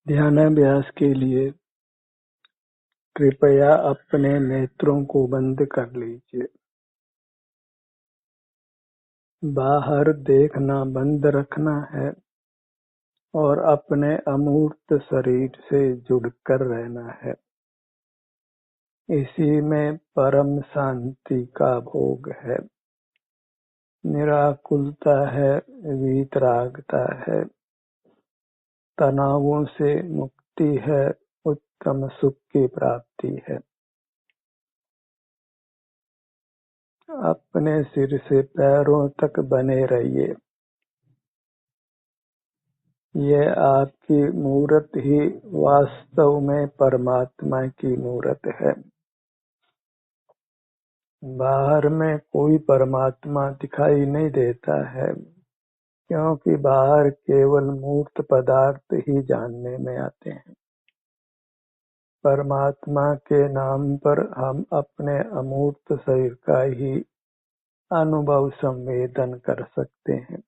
ध्यानाभ्यास के लिए कृपया अपने नेत्रों को बंद कर लीजिए। बाहर देखना बंद रखना है और अपने अमूर्त शरीर से जुड़कर रहना है। इसी में परम शांति का भोग है, निराकुलता है, वीतरागता है, तनावों से मुक्ति है, उत्तम सुख की प्राप्ति है। अपने सिर से पैरों तक बने रहिए। यह आपकी मूरत ही वास्तव में परमात्मा की मूरत है। बाहर में कोई परमात्मा दिखाई नहीं देता है, क्योंकि बाहर केवल मूर्त पदार्थ ही जानने में आते हैं। परमात्मा के नाम पर हम अपने अमूर्त शरीर का ही अनुभव संवेदन कर सकते हैं,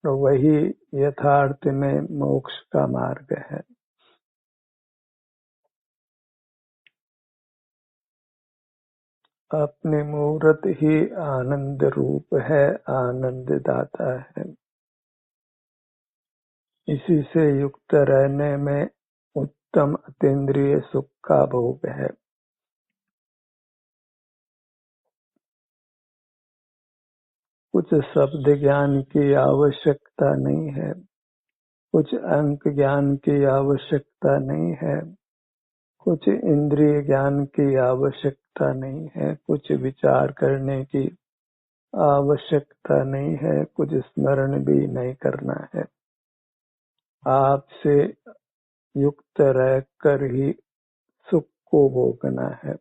तो वही यथार्थ में मोक्ष का मार्ग है। अपनी मूर्त ही आनंद रूप है, आनंद दाता है। इसी से युक्त रहने में उत्तम अतीन्द्रिय सुख का भोग है। कुछ शब्द ज्ञान की आवश्यकता नहीं है, कुछ अंक ज्ञान की आवश्यकता नहीं है, कुछ इंद्रिय ज्ञान की आवश्यकता नहीं है, कुछ विचार करने की आवश्यकता नहीं है, कुछ स्मरण भी नहीं करना है। आपसे युक्त रहकर ही सुख को भोगना है।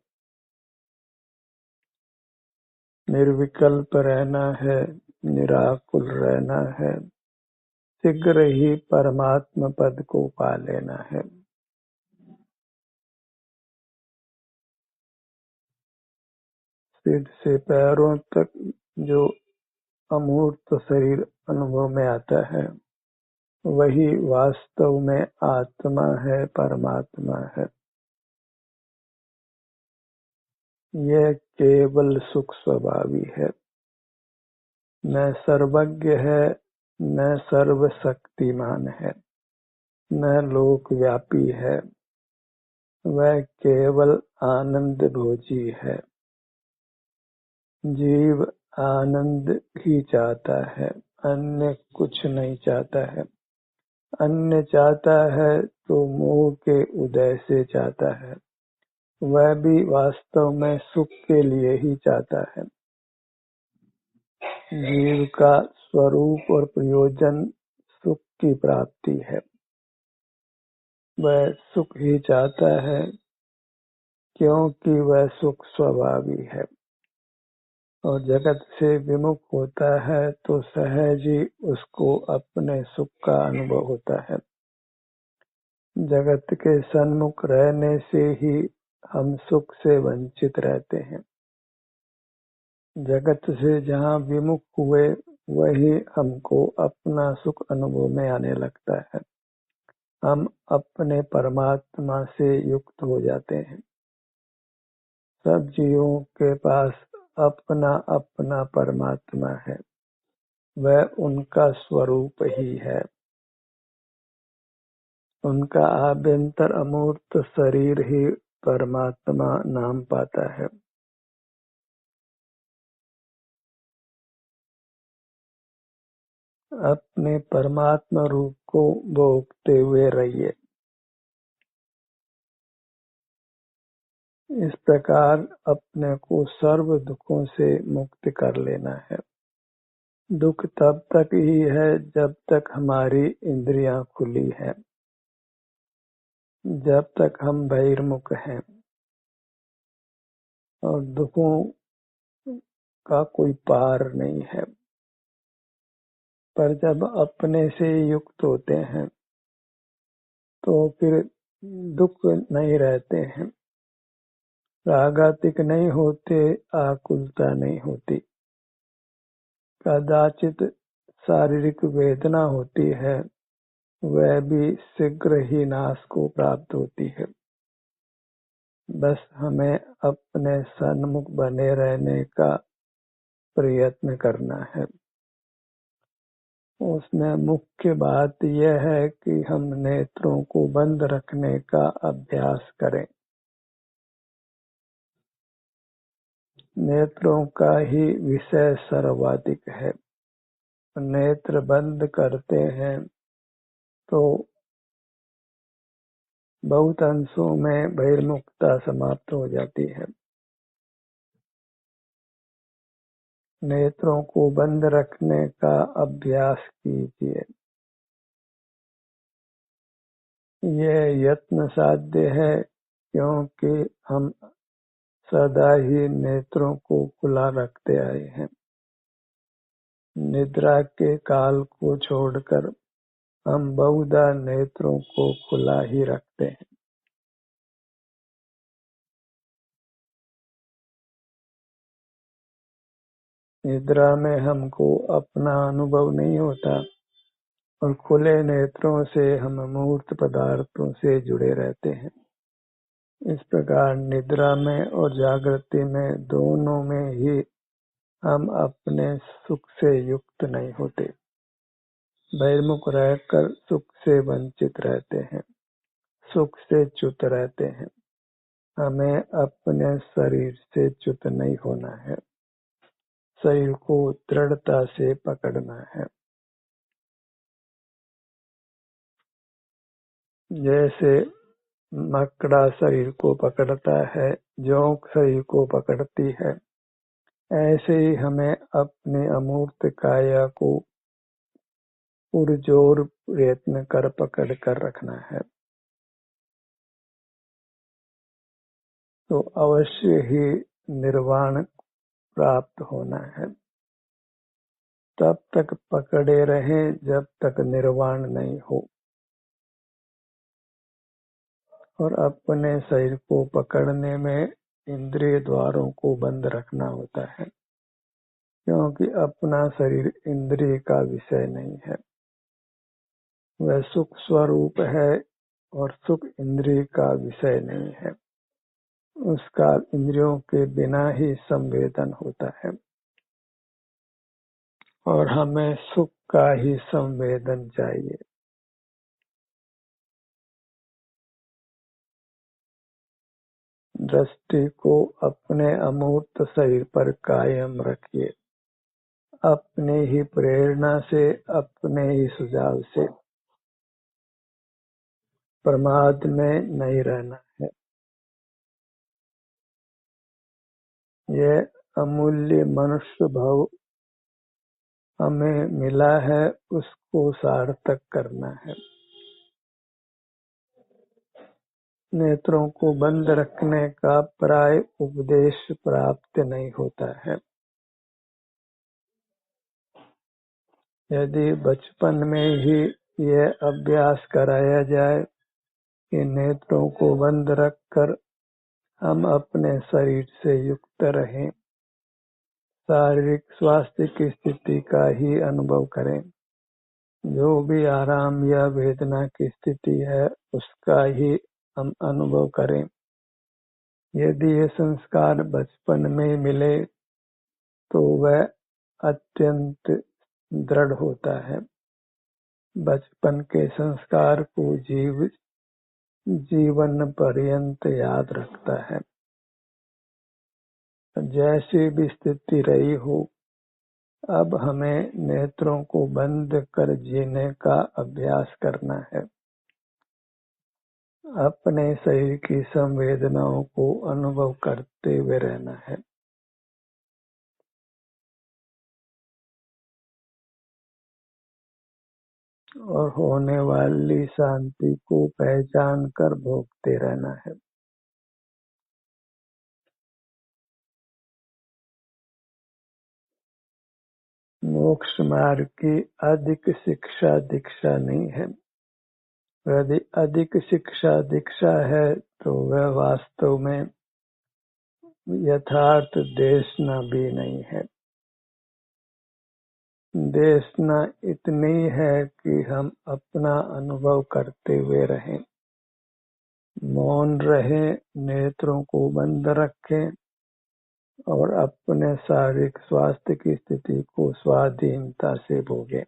निर्विकल्प रहना है, निराकुल रहना है, शीघ्र ही परमात्म पद को पा लेना है। सिर से पैरों तक जो अमूर्त शरीर अनुभव में आता है, वही वास्तव में आत्मा है, परमात्मा है। यह केवल सुख स्वभावी है, न सर्वज्ञ है, न सर्वशक्तिमान है, न लोकव्यापी है। वह केवल आनंद भोजी है। जीव आनंद ही चाहता है, अन्य कुछ नहीं चाहता है। अन्य चाहता है तो मोह के उदय से चाहता है। वह भी वास्तव में सुख के लिए ही चाहता है। जीव का स्वरूप और प्रयोजन सुख की प्राप्ति है। वह सुख ही चाहता है, क्योंकि वह सुख स्वभावी है और जगत से विमुख होता है तो सहज ही उसको अपने सुख का अनुभव होता है। जगत के सन्मुख रहने से ही हम सुख से वंचित रहते हैं। जगत से जहाँ विमुख हुए वही हमको अपना सुख अनुभव में आने लगता है। हम अपने परमात्मा से युक्त हो जाते हैं। सब जीवों के पास अपना अपना परमात्मा है, वह उनका स्वरूप ही है। उनका आभ्यंतर अमूर्त शरीर ही परमात्मा नाम पाता है। अपने परमात्मा रूप को भोगते हुए रहिए। इस प्रकार अपने को सर्व दुखों से मुक्त कर लेना है। दुख तब तक ही है जब तक हमारी इंद्रियां खुली हैं, जब तक हम बहिर्मुख हैं, और दुखों का कोई पार नहीं है। पर जब अपने से युक्त होते हैं तो फिर दुख नहीं रहते हैं, रागातिक नहीं होते, आकुलता नहीं होती। कदाचित शारीरिक वेदना होती है, वह भी शीघ्र ही नाश को प्राप्त होती है। बस हमें अपने सन्मुख बने रहने का प्रयत्न करना है। उसमें मुख्य बात यह है कि हम नेत्रों को बंद रखने का अभ्यास करें। नेत्रों का ही विषय सर्वाधिक है। नेत्र बंद करते हैं तो बहुत अंशों में बहिर्मुखता समाप्त हो जाती है। नेत्रों को बंद रखने का अभ्यास कीजिए। यह यत्न साध्य है क्योंकि हम सदा ही नेत्रों को खुला रखते आए हैं। निद्रा के काल को छोड़कर हम बहुधा नेत्रों को खुला ही रखते हैं। निद्रा में हमको अपना अनुभव नहीं होता और खुले नेत्रों से हम मूर्त पदार्थों से जुड़े रहते हैं। इस प्रकार निद्रा में और जागृति में दोनों में ही हम अपने सुख से युक्त नहीं होते। बहिर्मुख रहकर सुख से वंचित रहते हैं, सुख से च्युत रहते हैं। हमें अपने शरीर से च्युत नहीं होना है, शरीर को दृढ़ता से पकड़ना है। जैसे मकड़ा शरीर को पकड़ता है, जोंक शरीर को पकड़ती है, ऐसे ही हमें अपनी अमूर्त काया को पुरजोर प्रयत्न कर पकड़ कर रखना है, तो अवश्य ही निर्वाण प्राप्त होना है। तब तक पकड़े रहें जब तक निर्वाण नहीं हो। और अपने शरीर को पकड़ने में इंद्रिय द्वारों को बंद रखना होता है, क्योंकि अपना शरीर इंद्रिय का विषय नहीं है। वह सुख स्वरूप है और सुख इंद्रिय का विषय नहीं है। उसका इंद्रियों के बिना ही संवेदन होता है और हमें सुख का ही संवेदन चाहिए। दृष्टि को अपने अमूर्त शरीर पर कायम रखिए। अपने ही प्रेरणा से, अपने ही सुझाव से प्रमाद में नहीं रहना है। यह अमूल्य मनुष्य भाव हमें मिला है, उसको सार्थक करना है। नेत्रों को बंद रखने का प्राय उपदेश प्राप्त नहीं होता है। यदि बचपन में ही यह अभ्यास कराया जाए कि नेत्रों को बंद रखकर हम अपने शरीर से युक्त रहें, शारीरिक स्वास्थ्य की स्थिति का ही अनुभव करें, जो भी आराम या वेदना की स्थिति है उसका ही हम अनुभव करें। यदि ये संस्कार बचपन में मिले तो वह अत्यंत दृढ़ होता है। बचपन के संस्कार को जीवन पर्यंत याद रखता है। जैसी भी स्थिति रही हो, अब हमें नेत्रों को बंद कर जीने का अभ्यास करना है। अपने शरीर की संवेदनाओं को अनुभव करते हुए रहना है। और होने वाली शांति को पहचान कर भोगते रहना है। मोक्ष मार्ग की अधिक शिक्षा दीक्षा नहीं है। यदि अधिक शिक्षा दीक्षा है तो वह वास्तव में यथार्थ देशना भी नहीं है। देशना इतनी है कि हम अपना अनुभव करते हुए रहें, मौन रहें, नेत्रों को बंद रखें और अपने शारीरिक स्वास्थ्य की स्थिति को स्वाधीनता से भोगें।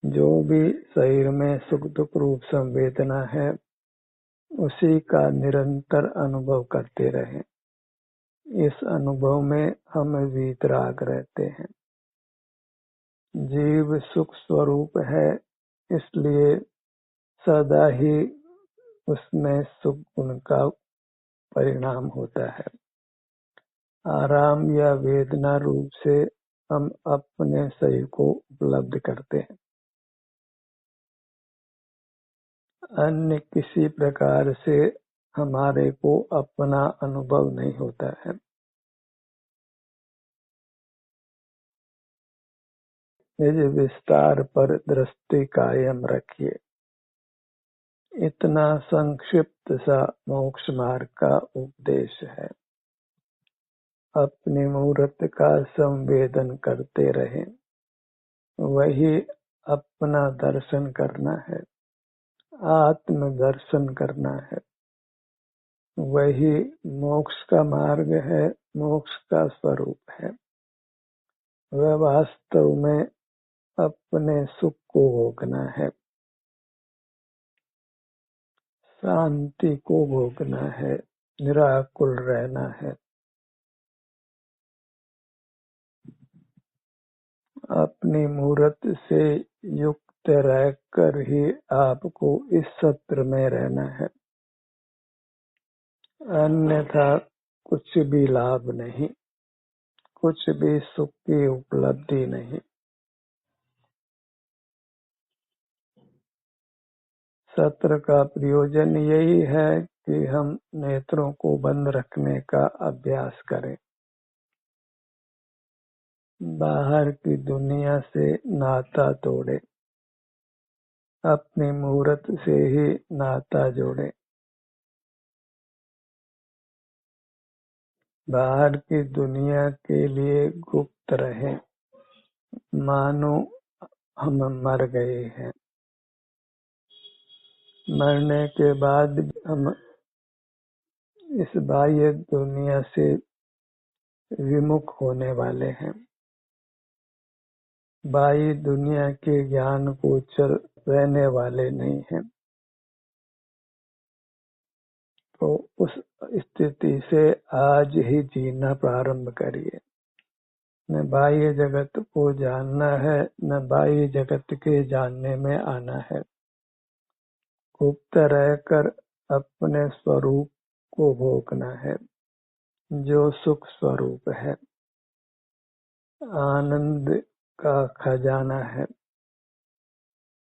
जो भी शरीर में सुख दुख रूप संवेदना है, उसी का निरंतर अनुभव करते रहें। इस अनुभव में हम वीतराग रहते हैं। जीव सुख स्वरूप है, इसलिए सदा ही उसमें सुख गुण का परिणाम होता है। आराम या वेदना रूप से हम अपने शरीर को उपलब्ध करते हैं। अन्य किसी प्रकार से हमारे को अपना अनुभव नहीं होता है। निज विस्तार पर दृष्टि कायम रखिए। इतना संक्षिप्त सा मोक्ष मार्ग का उपदेश है। अपनी मूर्त का संवेदन करते रहें, वही अपना दर्शन करना है, आत्म दर्शन करना है। वही मोक्ष का मार्ग है, मोक्ष का स्वरूप है। वह वास्तव में अपने सुख को भोगना है, शांति को भोगना है, निराकुल रहना है। अपनी मूर्त से युक्त रहकर ही आपको इस सत्र में रहना है, अन्यथा कुछ भी लाभ नहीं, कुछ भी सुख की उपलब्धि नहीं। सत्र का प्रयोजन यही है कि हम नेत्रों को बंद रखने का अभ्यास करें, बाहर की दुनिया से नाता तोड़े, अपनी मूर्त से ही नाता जोड़े। बाहर की दुनिया के लिए गुप्त रहें, मानो हम मर गए हैं। मरने के बाद हम इस बाह्य दुनिया से विमुख होने वाले हैं। बाह्य दुनिया के ज्ञान गोचर रहने वाले नहीं हैं। तो उस स्थिति से आज ही जीना प्रारंभ करिए। न बाह्य जगत को जानना है, न बाह्य जगत के जानने में आना है। गुप्त रहकर अपने स्वरूप को भोगना है, जो सुख स्वरूप है, आनंद का खजाना है,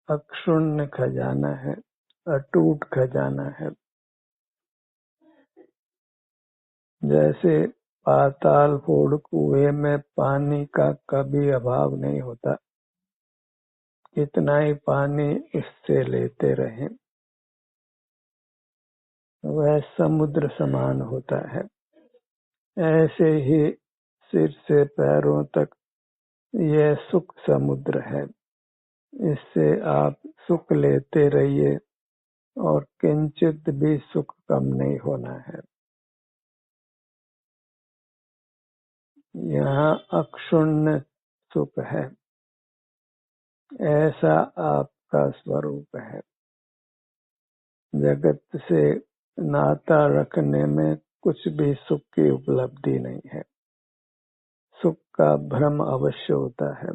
अक्षुण्ण खजाना है, अटूट खजाना है। जैसे पाताल फोड़ कुएं में पानी का कभी अभाव नहीं होता, कितना ही पानी उससे लेते रहें, वह समुद्र समान होता है। ऐसे ही सिर से पैरों तक यह सुख समुद्र है। इससे आप सुख लेते रहिए और किंचित भी सुख कम नहीं होना है। यहाँ अक्षुण्ण सुख है, ऐसा आपका स्वरूप है। जगत से नाता रखने में कुछ भी सुख की उपलब्धि नहीं है। सुख का भ्रम अवश्य होता है,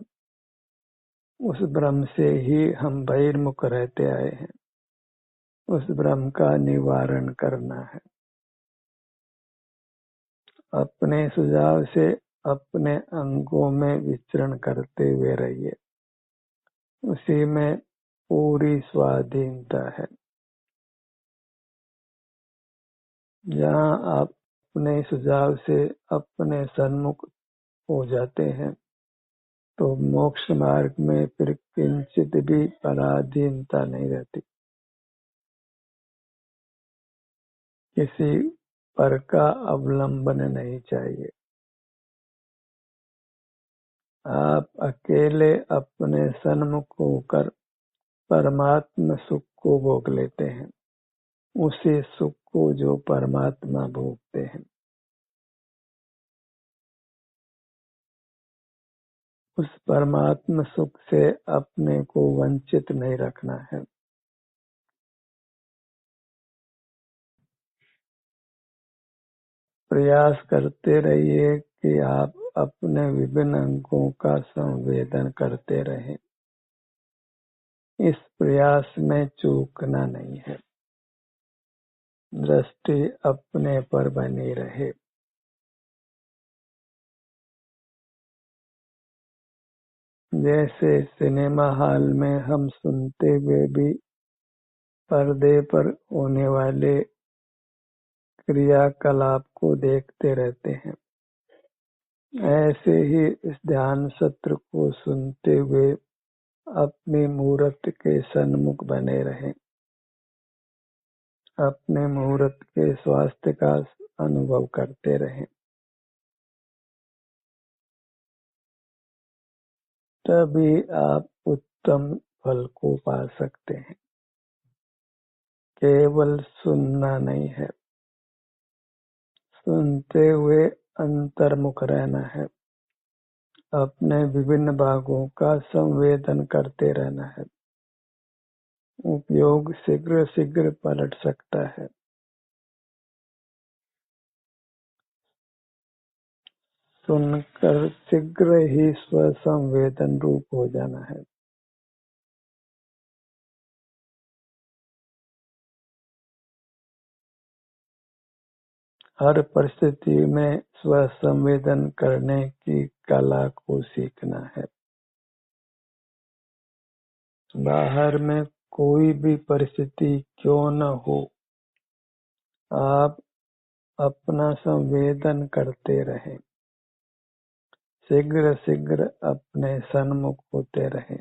उस भ्रम से ही हम बहिर्मुख रहते आए हैं। उस भ्रम का निवारण करना है। अपने सुझाव से अपने अंगों में विचरण करते हुए रहिए, उसी में पूरी स्वाधीनता है। जहाँ आप अपने सुझाव से अपने सन्मुख हो जाते हैं, तो मोक्ष मार्ग में फिर किंचित भी पराधीनता नहीं रहती। किसी पर का अवलंबन नहीं चाहिए। आप अकेले अपने सन्मुख होकर परमात्म सुख को भोग लेते हैं, उसी सुख को जो परमात्मा भोगते हैं। उस परमात्म सुख से अपने को वंचित नहीं रखना है। प्रयास करते रहिए कि आप अपने विभिन्न अंगों का संवेदन करते रहें। इस प्रयास में चूकना नहीं है। दृष्टि अपने पर बनी रहे। जैसे सिनेमा हॉल में हम सुनते हुए भी पर्दे पर होने वाले क्रियाकलाप को देखते रहते हैं, ऐसे ही इस ध्यान सत्र को सुनते हुए अपनी मूर्त के सन्मुख बने रहें। अपने मूर्त के स्वास्थ्य का अनुभव करते रहें। तभी आप उत्तम फल को पा सकते हैं। केवल सुनना नहीं है, सुनते हुए अंतर्मुख रहना है। अपने विभिन्न भागों का संवेदन करते रहना है। उपयोग शीघ्र शीघ्र पलट सकता है। सुनकर शीघ्र ही स्वसंवेदन रूप हो जाना है। हर परिस्थिति में स्वसंवेदन करने की कला को सीखना है। बाहर में कोई भी परिस्थिति क्यों न हो, आप अपना संवेदन करते रहें। शीघ्र शीघ्र अपने सन्मुख होते रहें।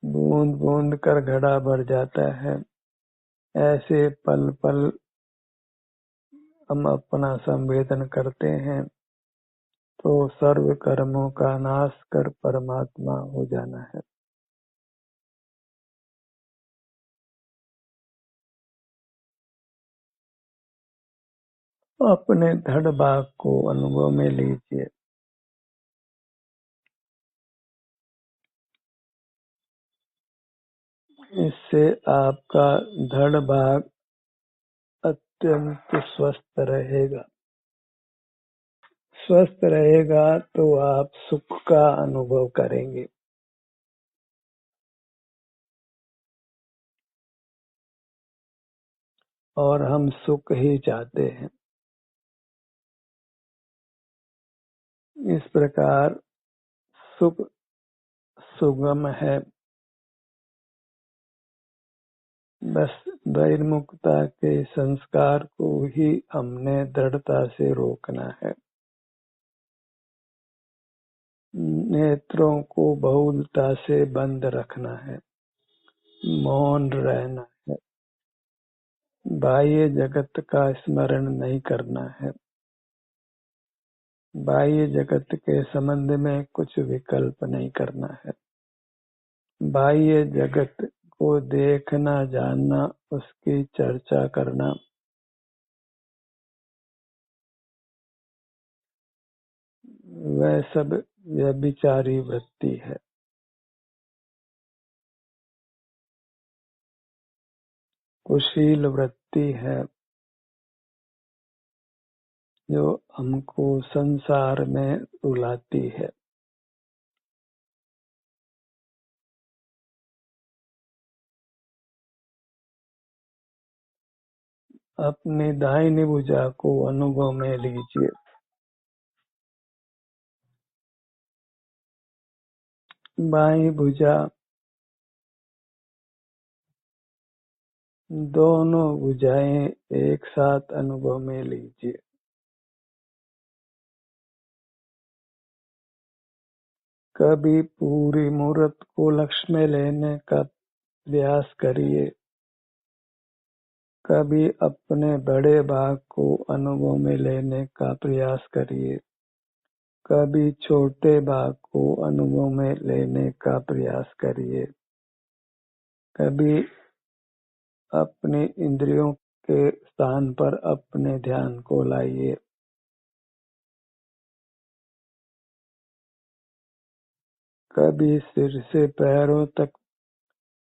बूंद बूंद कर घड़ा भर जाता है। ऐसे पल पल हम अपना संवेदन करते हैं तो सर्व कर्मों का नाश कर परमात्मा हो जाना है। अपने धड़ भाग को अनुभव में लीजिए। इससे आपका धड़ भाग अत्यंत स्वस्थ रहेगा। स्वस्थ रहेगा तो आप सुख का अनुभव करेंगे। और हम सुख ही चाहते हैं। इस प्रकार सुख सुगम है। बस बहिर्मुखता के संस्कार को ही हमने दृढ़ता से रोकना है। नेत्रों को बहुलता से बंद रखना है। मौन रहना है। बाह्य जगत का स्मरण नहीं करना है। बाह्य जगत के संबंध में कुछ विकल्प नहीं करना है। बाह्य जगत को देखना, जानना, उसकी चर्चा करना, वह सब व्यभिचारी वृत्ति है। कुशील वृत्ति है जो हमको संसार में रुलाती है। अपनी दाहिनी भुजा को अनुभव में लीजिए। बाईं भुजा, दोनों भुजाएं एक साथ अनुभव में लीजिए। कभी पूरी मूर्त को लक्ष्य में लेने का प्रयास करिए, कभी अपने बड़े भाग को अनुभव में लेने का प्रयास करिए, कभी छोटे भाग को अनुभव में लेने का प्रयास करिए। कभी अपनी इंद्रियों के स्थान पर अपने ध्यान को लाइए। कभी सिर से पैरों तक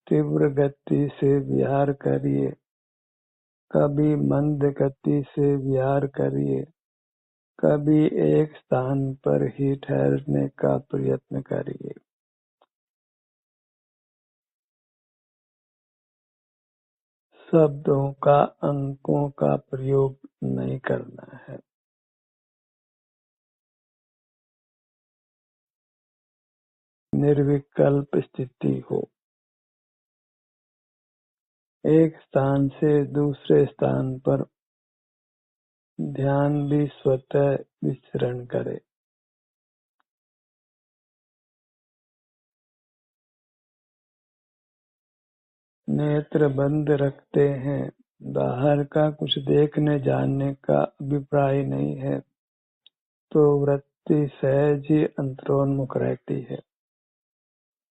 तीव्र गति से विहार करिए, कभी मंद गति से विहार करिए, कभी एक स्थान पर ही ठहरने का प्रयत्न करिए। शब्दों का अंकों का प्रयोग नहीं करना है। निर्विकल्प स्थिति हो। एक स्थान से दूसरे स्थान पर ध्यान भी स्वतः विचरण करे। नेत्र बंद रखते हैं, बाहर का कुछ देखने जानने का अभिप्राय नहीं है, तो वृत्ति सहज ही अंतरोन्मुख रहती है,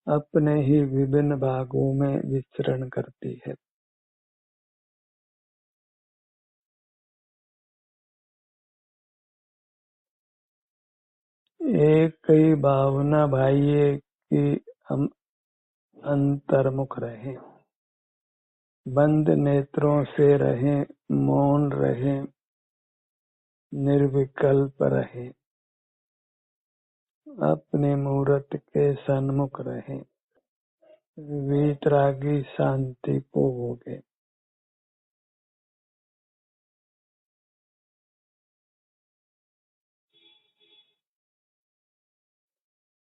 अपने ही विभिन्न भागों में विचरण करती है। एक ही भावना भाइये कि हम अंतर्मुख रहें, बंद नेत्रों से रहें, मौन रहें, निर्विकल्प रहें, अपने मूर्त के सन्मुख रहें, वीतरागी शांति को भोगे।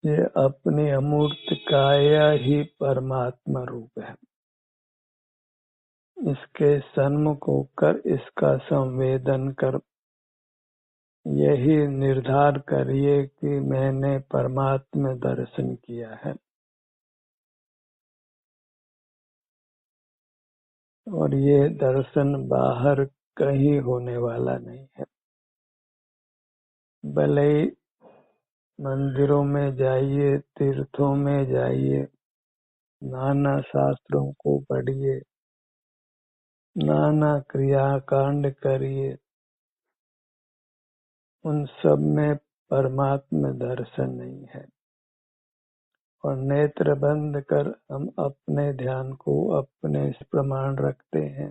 ये अपनी अमूर्त काया ही परमात्मा रूप है। इसके सन्मुख होकर इसका संवेदन कर यही निर्धार करिए कि मैंने परमात्मा दर्शन किया है, और ये दर्शन बाहर कहीं होने वाला नहीं है। भले ही मंदिरों में जाइए, तीर्थों में जाइए, नाना शास्त्रों को पढ़िए, नाना क्रियाकांड करिए, उन सब में परमात्मा दर्शन नहीं है। और नेत्र बंद कर हम अपने ध्यान को अपने से प्रमाण रखते हैं,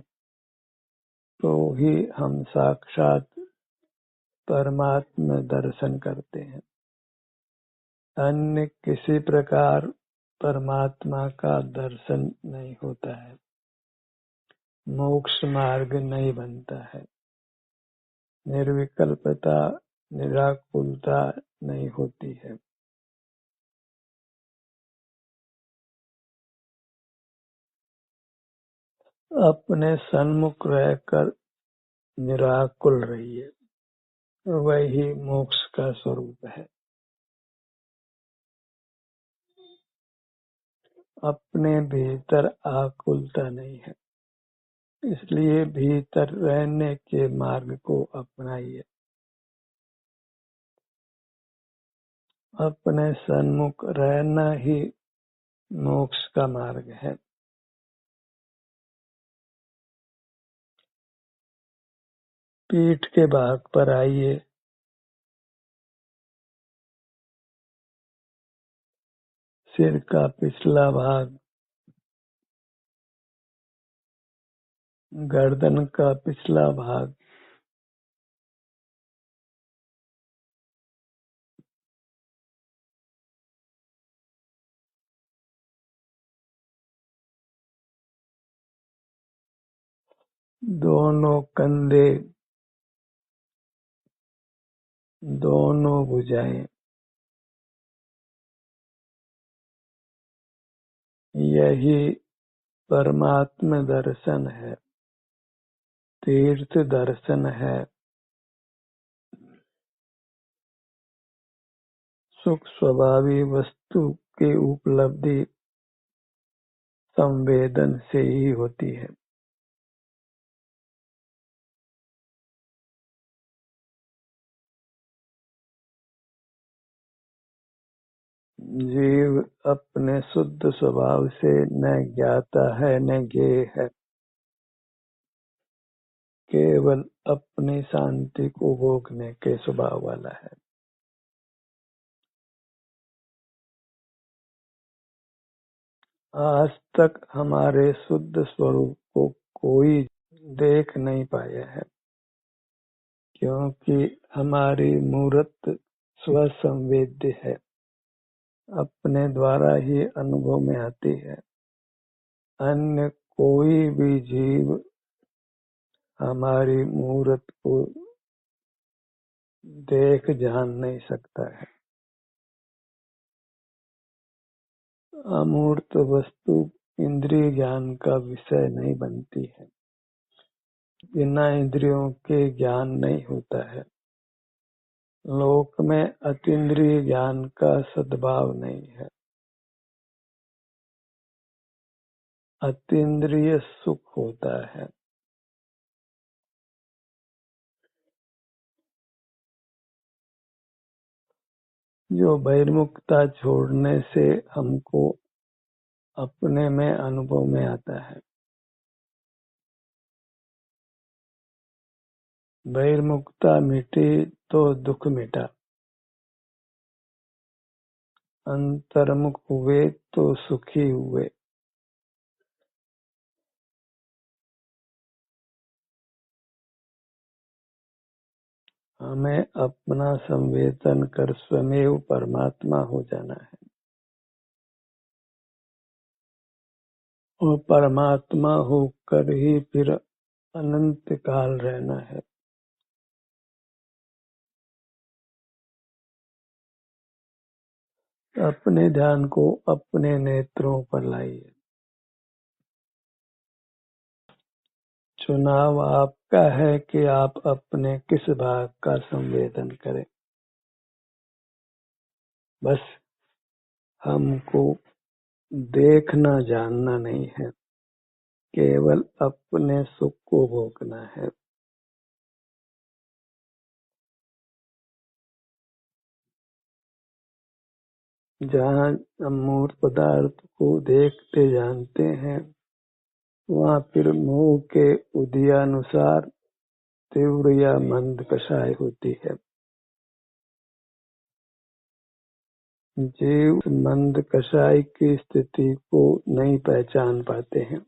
तो ही हम साक्षात परमात्मा दर्शन करते हैं। अन्य किसी प्रकार परमात्मा का दर्शन नहीं होता है, मोक्ष मार्ग नहीं बनता है, निर्विकल्पता निराकुलता नहीं होती है। अपने सन्मुख रहकर निराकुल रहिए, वही मोक्ष का स्वरूप है। अपने भीतर आकुलता नहीं है, इसलिए भीतर रहने के मार्ग को अपनाइए। अपने सन्मुख रहना ही मोक्ष का मार्ग है। पीठ के भाग पर आइए, सिर का पिछला भाग, गर्दन का पिछला भाग, दोनों कंधे, दोनों भुजाएं, यही परमात्मा दर्शन है, तीर्थ दर्शन है। सुख स्वभावी वस्तु की उपलब्धि संवेदन से ही होती है। जीव अपने शुद्ध स्वभाव से न ज्ञाता है न ज्ञेय है, केवल अपनी शांति को भोगने के स्वभाव वाला है। आज तक हमारे शुद्ध स्वरूप को कोई देख नहीं पाया है, क्योंकि हमारी मूर्त स्वसंवेद्य है, अपने द्वारा ही अनुभव में आती है। अन्य कोई भी जीव हमारी मूर्त को देख जान नहीं सकता है। अमूर्त वस्तु इंद्रिय ज्ञान का विषय नहीं बनती है, बिना इंद्रियों के ज्ञान नहीं होता है। लोक में अतीन्द्रिय ज्ञान का सद्भाव नहीं है। अतीन्द्रिय सुख होता है। जो बहिर्मुखता छोड़ने से हमको अपने में अनुभव में आता है। बहिर्मुखता मिटी तो दुख मिटा, अंतर्मुख हुए तो सुखी हुए। हमें अपना संवेदन कर स्वयं परमात्मा हो जाना है और परमात्मा होकर ही फिर अनंत काल रहना है। अपने ध्यान को अपने नेत्रों पर लाइए। चुनाव आपका है कि आप अपने किस भाग का संवेदन करें। बस हमको देखना जानना नहीं है, केवल अपने सुख को भोगना है। जहाँ अमूर्त पदार्थ को देखते जानते हैं, वहाँ फिर मोह के उदयानुसार तीव्र या मंद कषाय होती है। जीव मंद कषाय की स्थिति को नहीं पहचान पाते हैं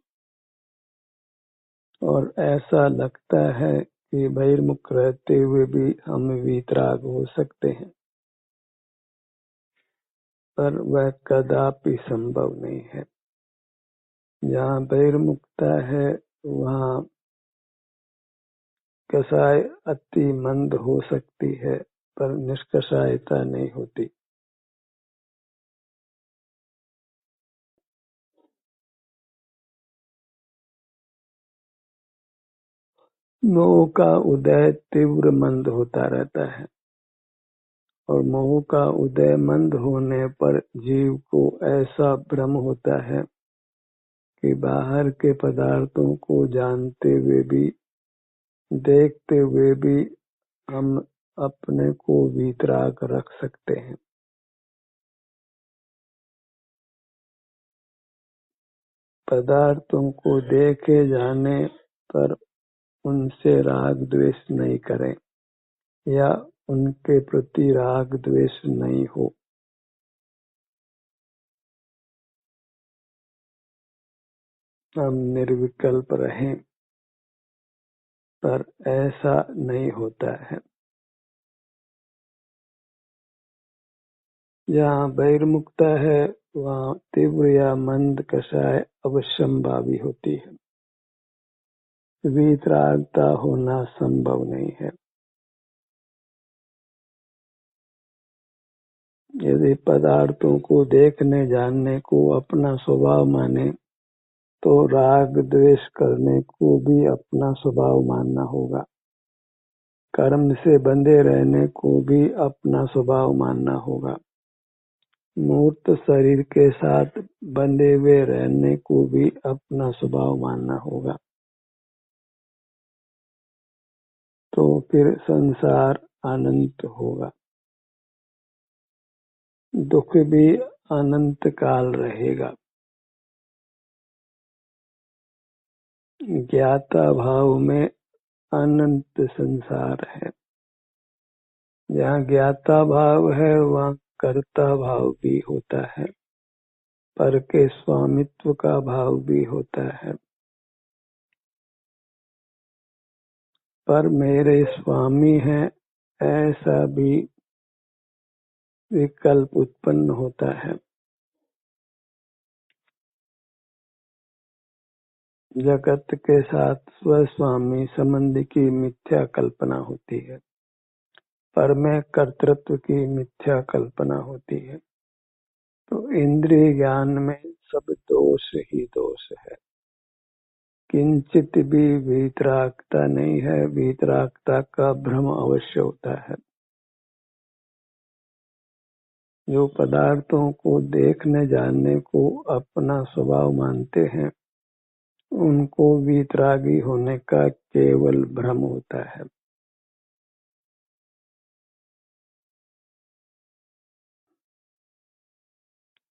और ऐसा लगता है कि बहिर्मुख रहते हुए भी हम वीतराग हो सकते हैं, पर वह कदापि संभव नहीं है। जहाँ बहिर्मुखता है वहाँ कषाय अति मंद हो सकती है, पर निष्कषायता नहीं होती। मोह का उदय तीव्र मंद होता रहता है और मोह का उदय मंद होने पर जीव को ऐसा भ्रम होता है कि बाहर के पदार्थों को जानते हुए भी, देखते हुए भी हम अपने को वीतराग रख सकते हैं। पदार्थों को देखे जाने पर उनसे राग द्वेष नहीं करें या उनके प्रति राग द्वेष नहीं हो। हम निर्विकल्प रहें, पर ऐसा नहीं होता है। जहाँ बहिर्मुखता है वहाँ तीव्र या मंद कषाय अवश्यंभावी होती है। वीतरागता होना संभव नहीं है। यदि पदार्थों को देखने जानने को अपना स्वभाव माने तो राग द्वेष करने को भी अपना स्वभाव मानना होगा। कर्म से बंधे रहने को भी अपना स्वभाव मानना होगा। मूर्त शरीर के साथ बंधे हुए रहने को भी अपना स्वभाव मानना होगा। तो फिर संसार अनंत होगा। दुख भी अनंत काल रहेगा। ज्ञाता भाव में अनंत संसार है। जहाँ ज्ञाता भाव है वहाँ कर्ता भाव भी होता है, पर के स्वामित्व का भाव भी होता है। पर मेरे स्वामी हैं ऐसा भी विकल्प उत्पन्न होता है। जगत के साथ स्वस्वामी संबंध की मिथ्या कल्पना होती है, पर में कर्तृत्व की मिथ्या कल्पना होती है। तो इंद्रिय ज्ञान में सब दोष ही दोष है। किंचित भी वीतरागता नहीं है। वीतरागता का भ्रम अवश्य होता है। जो पदार्थों को देखने जानने को अपना स्वभाव मानते हैं, उनको वीतरागी होने का केवल भ्रम होता है।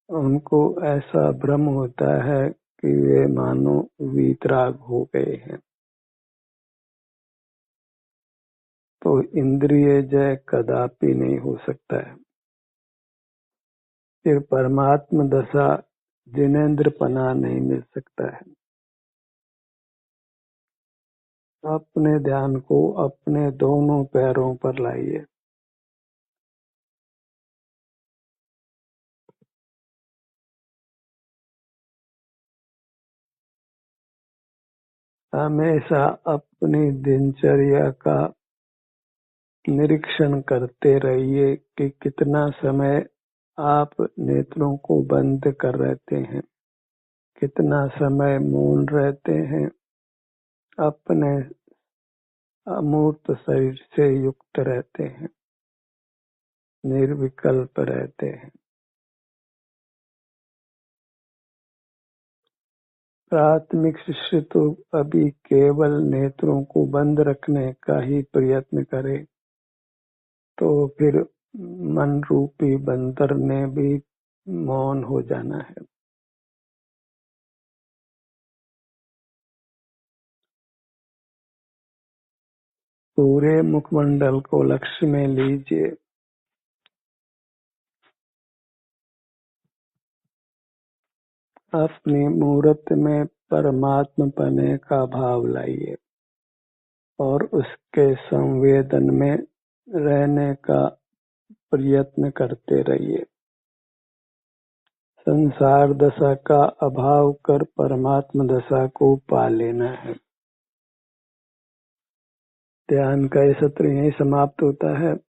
उनको ऐसा भ्रम होता है कि वे मानो वीतराग हो गए हैं। तो इंद्रिय जय कदापि नहीं हो सकता है। फिर परमात्म दशा जिनेंद्र पना नहीं मिल सकता है। अपने ध्यान को अपने दोनों पैरों पर लाइए। हमेशा अपनी दिनचर्या का निरीक्षण करते रहिए कि कितना समय आप नेत्रों को बंद कर रहते हैं, कितना समय मौन रहते हैं, अपने अमूर्त शरीर से युक्त रहते हैं, निर्विकल्प रहते हैं। प्राथमिक शिष्य तो अभी केवल नेत्रों को बंद रखने का ही प्रयत्न करे, तो फिर मन रूपी बंदर ने भी मौन हो जाना है। पूरे मुखमंडल को लक्ष्य में लीजिए। अपनी मूर्त में परमात्म पने का भाव लाइए और उसके संवेदन में रहने का प्रयत्न करते रहिए। संसार दशा का अभाव कर परमात्म दशा को पा लेना है। ध्यान का ये सत्र यहीं समाप्त होता है।